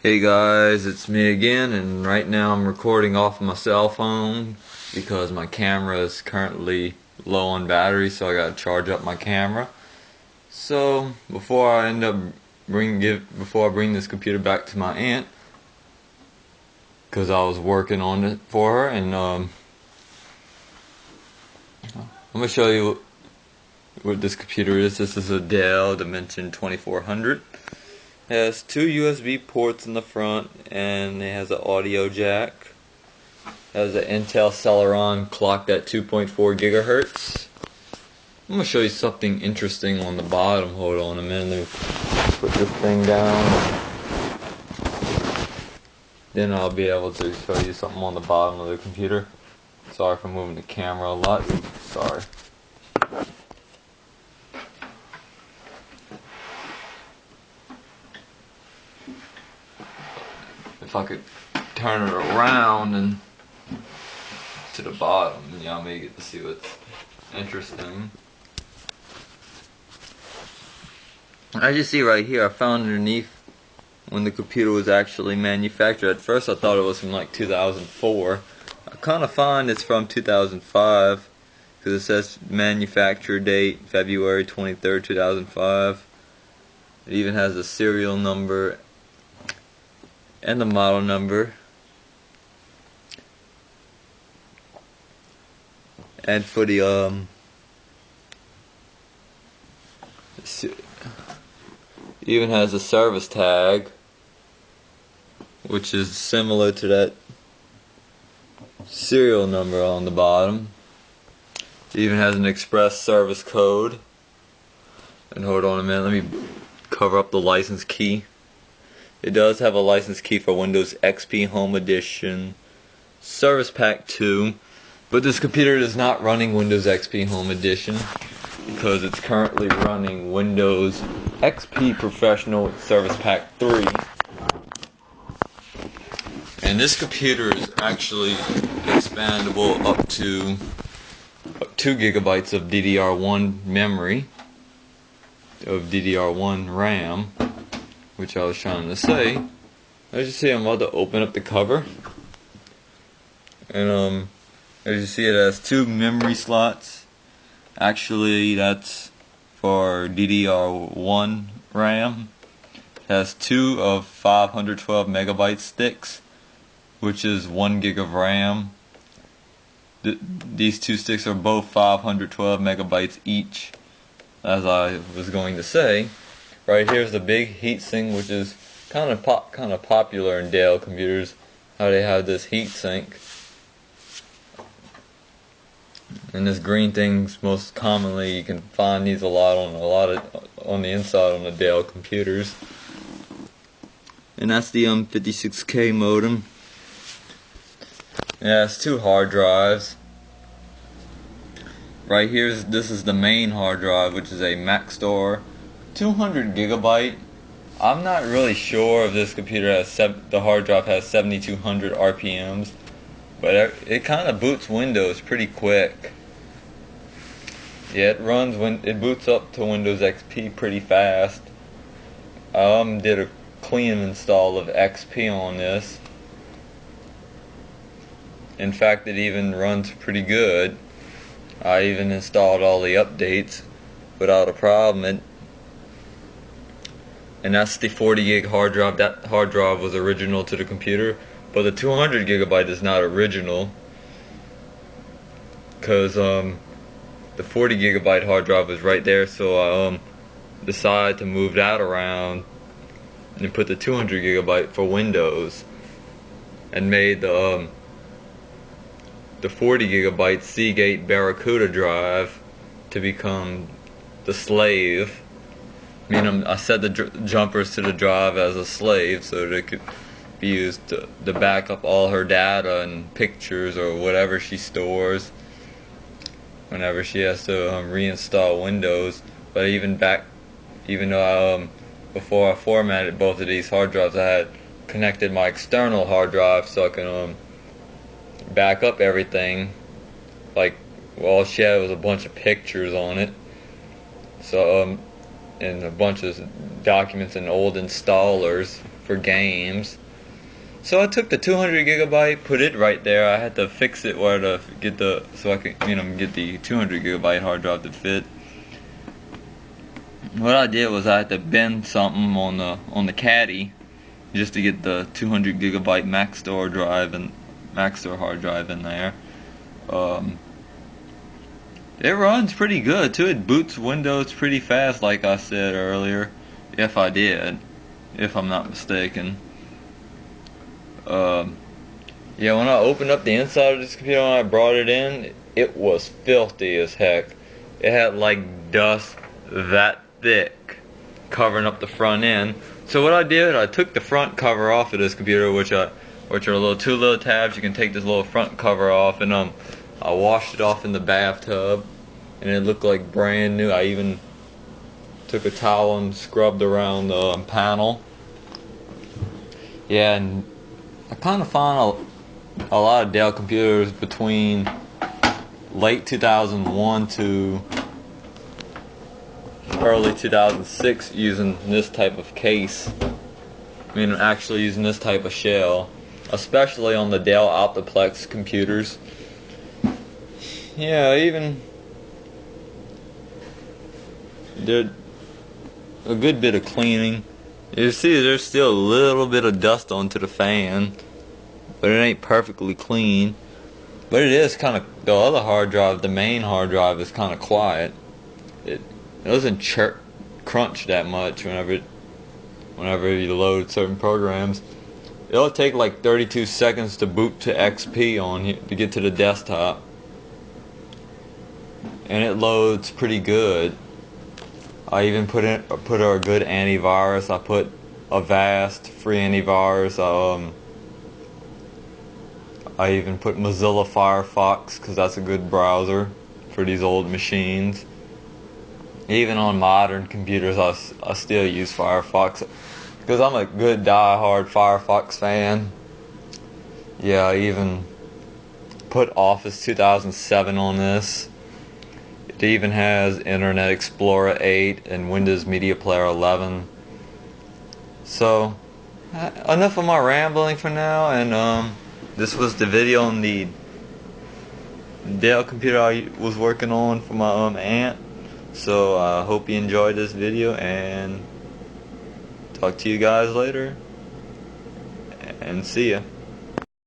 Hey guys, it's me again, and right now I'm recording off my cell phone because my camera is currently low on battery, so I gotta charge up my camera. So before I bring this computer back to my aunt, because I was working on it for her, and I'm gonna show you what this computer is. This is a Dell Dimension 2400. It has two USB ports in the front, and it has an audio jack. It has an Intel Celeron clocked at 2.4 gigahertz. I'm going to show you something interesting on the bottom. Hold on a minute, let me put this thing down. Then I'll be able to show you something on the bottom of the computer. Sorry for moving the camera a lot. Sorry. If I could turn it around and to the bottom, y'all may get to see what's interesting. As you see right here, I found underneath when the computer was actually manufactured. At first I thought it was from like 2004. I kind of find it's from 2005 because it says manufacture date February 23rd, 2005. It even has the serial number and the model number, and for the even has a service tag, which is similar to that serial number on the bottom. It even has an express service code. And hold on a minute, let me cover up the license key. It does have a license key for Windows XP Home Edition, Service Pack 2, but this computer is not running Windows XP Home Edition because it's currently running Windows XP Professional Service Pack 3. And this computer is actually expandable up to 2 gigabytes of DDR1 memory, of DDR1 RAM, which I was trying to say. As you see, I'm about to open up the cover, and as you see, it has 2 memory slots. Actually, that's for DDR1 RAM. It has 2 of 512 megabyte sticks, which is 1 gig of RAM. These 2 sticks are both 512 megabytes each, as I was going to say. Right here's the big heatsink, which is kind of popular in Dell computers. How they have this heatsink, and this green thing's most commonly, you can find these a lot on the inside on the Dell computers. And that's the 56K modem. It has 2 hard drives. Right here, this is the main hard drive, which is a Maxtor 200 gigabyte. I'm not really sure if this computer has the hard drive has 7200 RPMs, but it kind of boots Windows pretty quick. Yeah, it boots up to Windows XP pretty fast. Did a clean install of XP on this. In fact, it even runs pretty good. I even installed all the updates without a problem. And that's the 40 gig hard drive. That hard drive was original to the computer, but the 200 gigabyte is not original, because the 40 gigabyte hard drive was right there. So I decided to move that around and put the 200 gigabyte for Windows, and made the 40 gigabyte Segate Barracuda drive to become the slave. I set the jumpers to the drive as a slave so that it could be used to back up all her data and pictures or whatever she stores whenever she has to reinstall Windows. But even though before I formatted both of these hard drives, I had connected my external hard drive so I can back up everything. Like, all she had was a bunch of pictures on it. So and a bunch of documents and old installers for games. So I took the 200 gigabyte, put it right there. I had to fix it where to get the so I could get the 200 gigabyte hard drive to fit. What I did was I had to bend something on the caddy just to get the 200 gigabyte Maxtor drive and Maxtor hard drive in there. It runs pretty good too. It boots Windows pretty fast, like I said earlier. If I'm not mistaken. Yeah, when I opened up the inside of this computer when I brought it in, it was filthy as heck. It had like dust that thick covering up the front end. So what I did, I took the front cover off of this computer, which are two little tabs. You can take this little front cover off, and I washed it off in the bathtub, and it looked like brand new. I even took a towel and scrubbed around the panel. Yeah, and I kind of found a lot of Dell computers between late 2001 to early 2006 using this type of case. Actually using this type of shell, especially on the Dell Optiplex computers. Yeah, even did a good bit of cleaning. You see there's still a little bit of dust onto the fan, but it ain't perfectly clean. But it is kind of, the other hard drive, the main hard drive, is kind of quiet. It doesn't crunch that much whenever you load certain programs. It'll take like 32 seconds to boot to XP on here to get to the desktop, and it loads pretty good. I even put a good antivirus. I put Avast free antivirus. I even put Mozilla Firefox because that's a good browser for these old machines. Even on modern computers, I still use Firefox because I'm a good die-hard Firefox fan. Yeah, I even put Office 2007 on this. It even has Internet Explorer 8 and Windows Media Player 11. So, enough of my rambling for now, and this was the video on the Dell computer I was working on for my aunt. So I hope you enjoyed this video, and talk to you guys later, and see ya.